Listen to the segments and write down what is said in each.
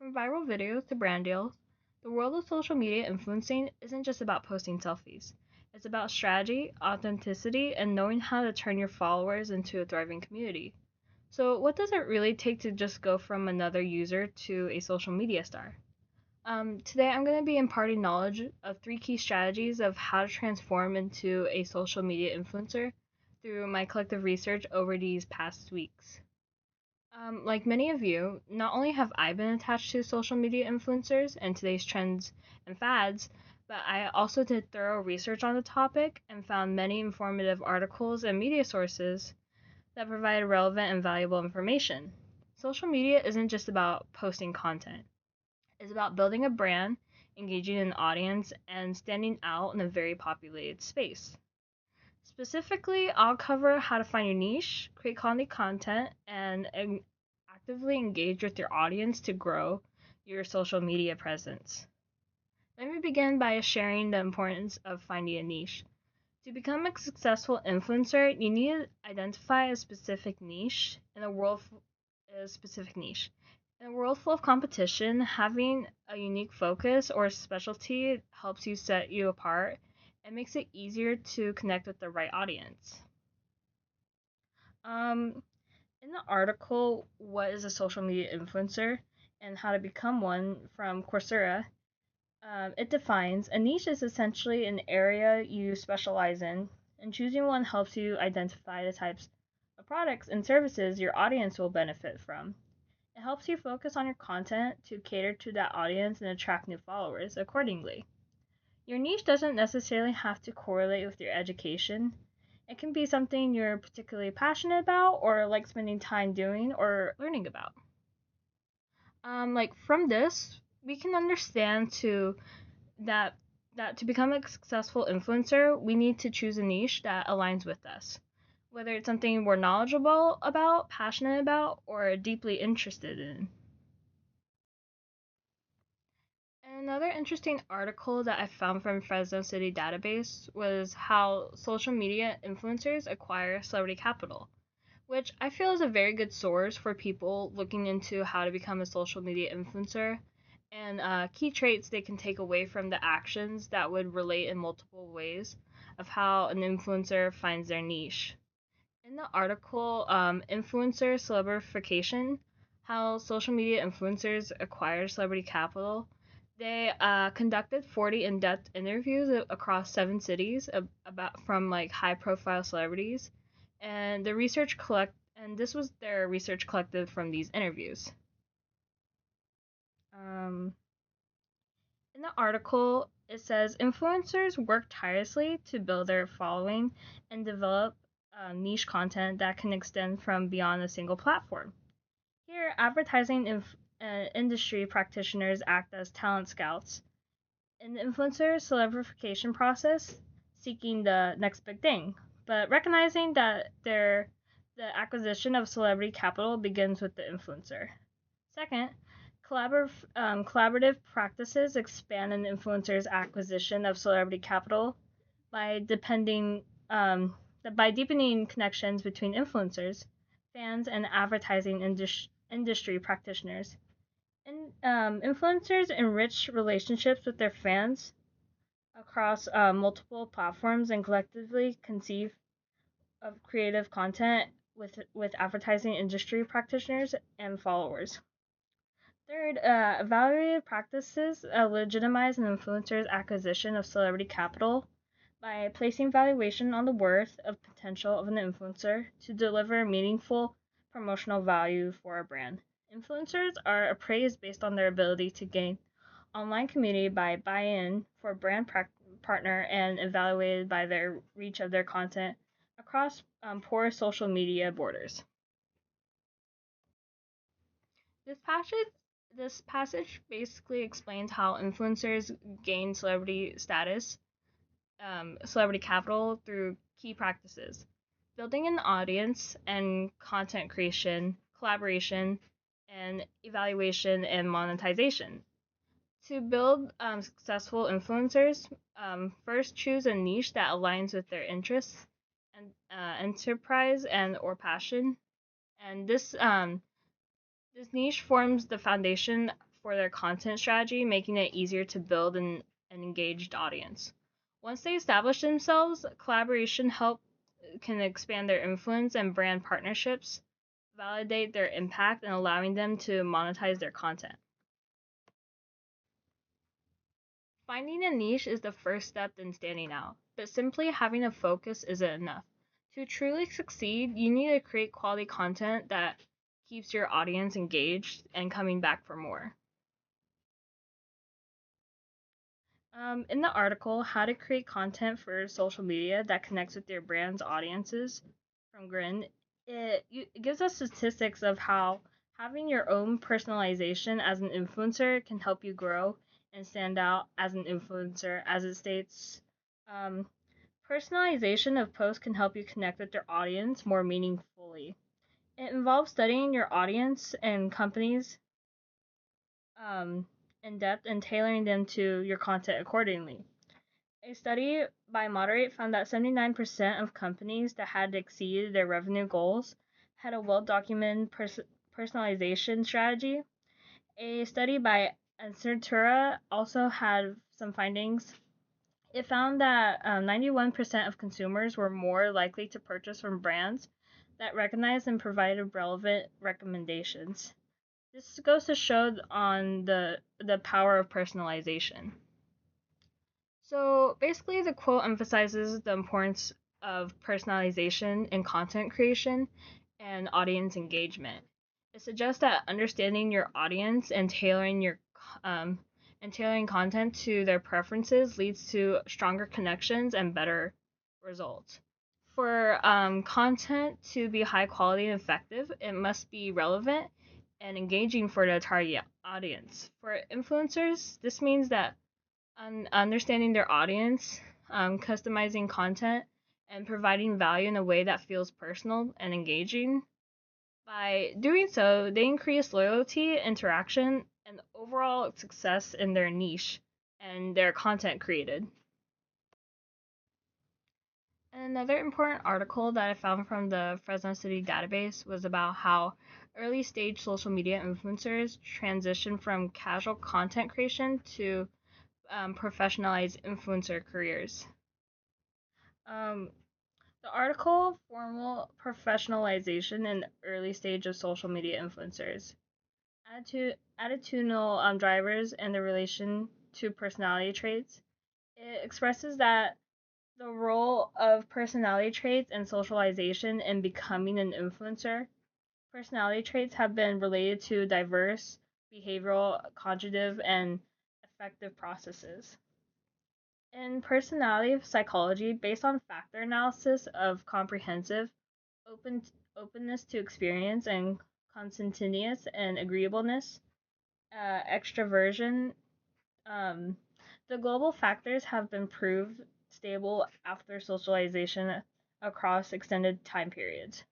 From viral videos to brand deals, the world of social media influencing isn't just about posting selfies. It's about strategy, authenticity, and knowing how to turn your followers into a thriving community. So, what does it really take to just go from another user to a social media star? Today, I'm going to be imparting knowledge of three key strategies of how to transform into a social media influencer through my collective research over these past weeks. Like many of you, not only have I been attached to social media influencers and today's trends and fads, but I also did thorough research on the topic and found many informative articles and media sources that provide relevant and valuable information. Social media isn't just about posting content, it's about building a brand, engaging an audience, and standing out in a very populated space. Specifically, I'll cover how to find your niche, create quality content, and actively engage with your audience to grow your social media presence. Let me begin by sharing the importance of finding a niche. To become a successful influencer, you need to identify a specific niche in a specific niche. In a world full of competition, having a unique focus or specialty helps you set you apart and makes it easier to connect with the right audience. Um, in the article, What is a Social Media Influencer and How to Become One from Coursera, it defines a niche is essentially an area you specialize in, and choosing one helps you identify the types of products and services your audience will benefit from. It helps you focus on your content to cater to that audience and attract new followers accordingly. Your niche doesn't necessarily have to correlate with your education. It can be something you're particularly passionate about or like spending time doing or learning about. Like from this, we can understand that that to become a successful influencer, we need to choose a niche that aligns with us. Whether it's something we're knowledgeable about, passionate about, or deeply interested in. Another interesting article that I found from Fresno City Database was how social media influencers acquire celebrity capital, which I feel is a very good source for people looking into how to become a social media influencer and key traits they can take away from the actions that would relate in multiple ways of how an influencer finds their niche. In the article, Influencer Celebrification, how social media influencers acquire celebrity capital, they conducted 40 in-depth interviews across 7 cities about from like high-profile celebrities, and this was their research collected from these interviews. Um, in the article, it says influencers work tirelessly to build their following and develop niche content that can extend from beyond a single platform. Here, industry practitioners act as talent scouts in the influencer celebrification process, seeking the next big thing, but recognizing that the acquisition of celebrity capital begins with the influencer. Second, collaborative practices expand an influencer's acquisition of celebrity capital by by deepening connections between influencers, fans, and industry practitioners. Influencers enrich relationships with their fans across multiple platforms and collectively conceive of creative content with advertising industry practitioners and followers. Third, evaluative practices legitimize an influencer's acquisition of celebrity capital by placing valuation on the worth of potential of an influencer to deliver meaningful promotional value for a brand. Influencers are appraised based on their ability to gain online community by buy-in for partner and evaluated by their reach of their content across poor social media borders. This passage this passage basically explains how influencers gain celebrity capital through key practices: building an audience and content creation, collaboration, and evaluation and monetization. To build successful influencers, first choose a niche that aligns with their interests and enterprise and or passion. And this niche forms the foundation for their content strategy, making it easier to build an engaged audience. Once they establish themselves, collaboration help can expand their influence, and brand partnerships validate their impact and allowing them to monetize their content. Finding a niche is the first step in standing out, but simply having a focus isn't enough. To truly succeed, you need to create quality content that keeps your audience engaged and coming back for more. In the article, How to Create Content for Social Media That Connects with Your Brand's Audiences from Grin, it gives us statistics of how having your own personalization as an influencer can help you grow and stand out as an influencer. As it states, um, personalization of posts can help you connect with your audience more meaningfully. It involves studying your audience and companies um, in depth and tailoring them to your content accordingly. A study by Moderate found that 79% of companies that had exceeded their revenue goals had a well documented personalization strategy. A study by Accenture also had some findings. It found that 91% of consumers were more likely to purchase from brands that recognized and provided relevant recommendations. This goes to show on the power of personalization. So basically, the quote emphasizes the importance of personalization in content creation and audience engagement. It suggests that understanding your audience um, and tailoring content to their preferences leads to stronger connections and better results. For content to be high quality and effective, it must be relevant and engaging for the target audience. For influencers, this means that understanding their audience, customizing content, and providing value in a way that feels personal and engaging. By doing so, they increase loyalty, interaction, and overall success in their niche and their content created. Another important article that I found from the Fresno City database was about how early stage social media influencers transition from casual content creation to professionalized influencer careers. Um, the article, Formal Professionalization in the Early Stage of Social Media Influencers, Attitudinal Drivers and the Relation to Personality Traits. It expresses that the role of personality traits and socialization in becoming an influencer. Personality traits have been related to diverse behavioral, cognitive, and affective processes. In personality psychology, based on factor analysis of comprehensive open, openness to experience and conscientious and agreeableness, extroversion, um, the global factors have been proved stable after socialization across extended time periods.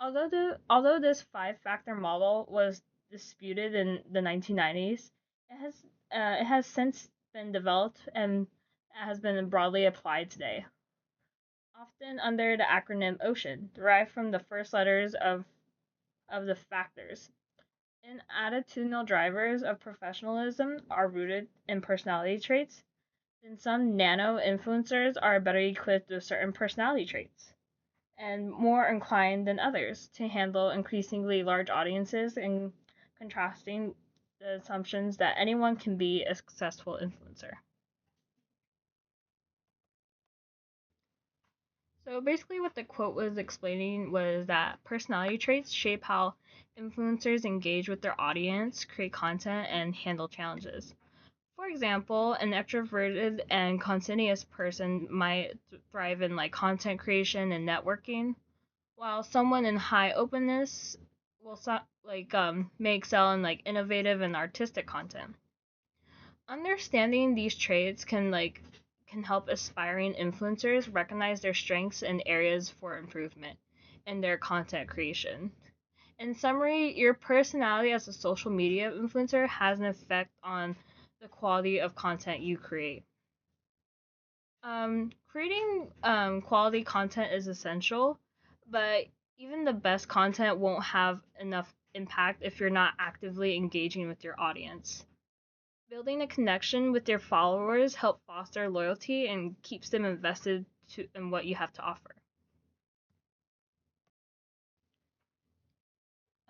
Although this five-factor model was disputed in the 1990s, it has since been developed and has been broadly applied today, often under the acronym OCEAN, derived from the first letters of the factors. In attitudinal drivers of professionalism are rooted in personality traits, then some nano influencers are better equipped with certain personality traits and more inclined than others to handle increasingly large audiences and contrasting the assumptions that anyone can be a successful influencer. So basically, what the quote was explaining was that personality traits shape how influencers engage with their audience, create content, and handle challenges. For example, an extroverted and conscientious person might thrive in like content creation and networking, while someone in high openness will may excel in like innovative and artistic content. Understanding these traits can help aspiring influencers recognize their strengths and areas for improvement in their content creation. In summary, your personality as a social media influencer has an effect on the quality of content you create. Creating quality content is essential, but even the best content won't have enough impact if you're not actively engaging with your audience. Building a connection with your followers helps foster loyalty and keeps them invested in what you have to offer.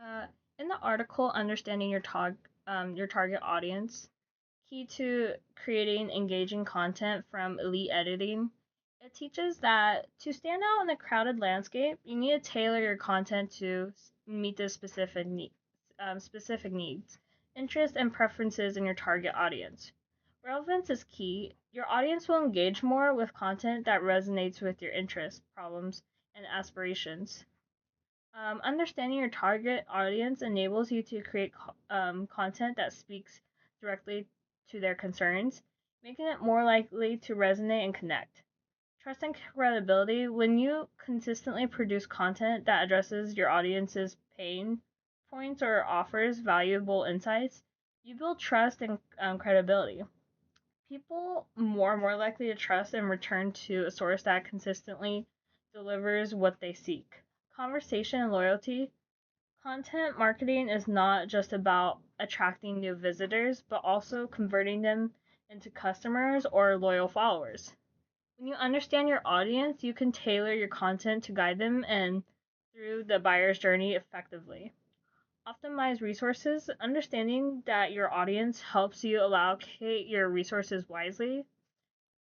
Uh, in the article, Understanding your target audience, key to creating engaging content from elite editing, it teaches that to stand out in a crowded landscape, you need to tailor your content to meet the specific needs, interests, and preferences in your target audience. Relevance is key. Your audience will engage more with content that resonates with your interests, problems, and aspirations. Understanding your target audience enables you to create content that speaks directly to their concerns, making it more likely to resonate and connect. Trust and credibility. When you consistently produce content that addresses your audience's pain points or offers valuable insights, you build trust and credibility. People more likely to trust and return to a source that consistently delivers what they seek. Conversation and loyalty. Content marketing is not just about attracting new visitors, but also converting them into customers or loyal followers. When you understand your audience, you can tailor your content to guide them and through the buyer's journey effectively. Optimize resources. Understanding that your audience helps you allocate your resources wisely.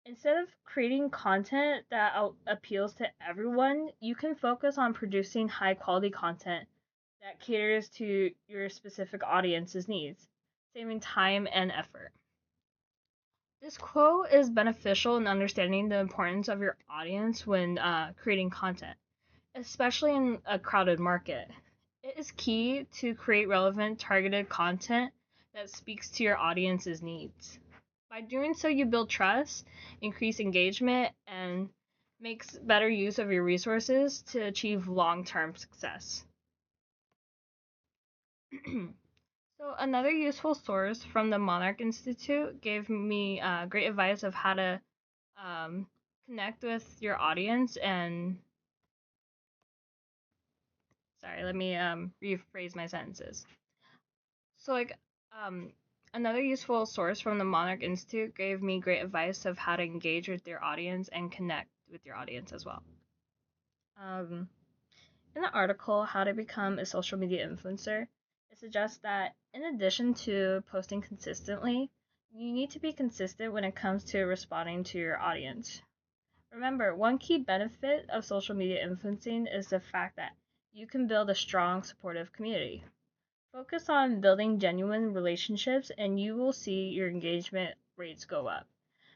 Instead of creating content that appeals to everyone, you can focus on producing high quality content that caters to your specific audience's needs, saving time and effort. This quote is beneficial in understanding the importance of your audience when creating content, especially in a crowded market. It is key to create relevant, targeted content that speaks to your audience's needs. By doing so, you build trust, increase engagement, and makes better use of your resources to achieve long-term success. So another useful source from the Monarch Institute gave me great advice of how to um, connect with your audience and sorry, let me rephrase my sentences. So um, another useful source from the Monarch Institute gave me great advice of how to engage with your audience and connect with your audience as well. Um, in the article, How to Become a Social Media Influencer, it suggests that in addition to posting consistently, you need to be consistent when it comes to responding to your audience. Remember, one key benefit of social media influencing is the fact that you can build a strong, supportive community. Focus on building genuine relationships, and you will see your engagement rates go up.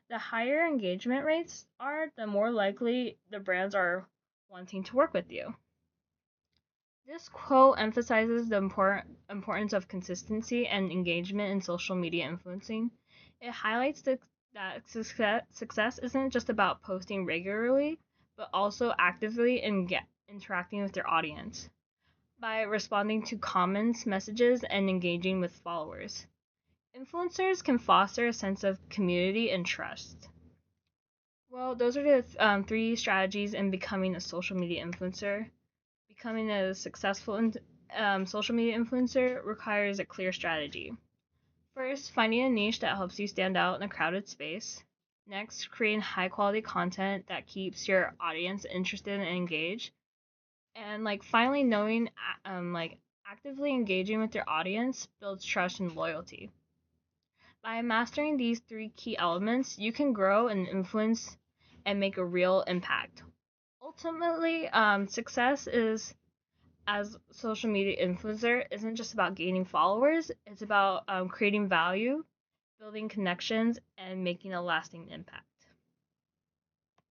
The higher engagement rates are, the more likely the brands are wanting to work with you. This quote emphasizes the importance of consistency and engagement in social media influencing. It highlights that success isn't just about posting regularly, but also actively interacting with your audience by responding to comments, messages, and engaging with followers. Influencers can foster a sense of community and trust. Well, those are the three strategies in becoming a social media influencer. Becoming a successful social media influencer requires a clear strategy. First, finding a niche that helps you stand out in a crowded space. Next, creating high quality content that keeps your audience interested and engaged. And finally, knowing actively engaging with your audience builds trust and loyalty. By mastering these three key elements, you can grow and influence and make a real impact. Ultimately, success is as social media influencer isn't just about gaining followers. It's about creating value, building connections, and making a lasting impact.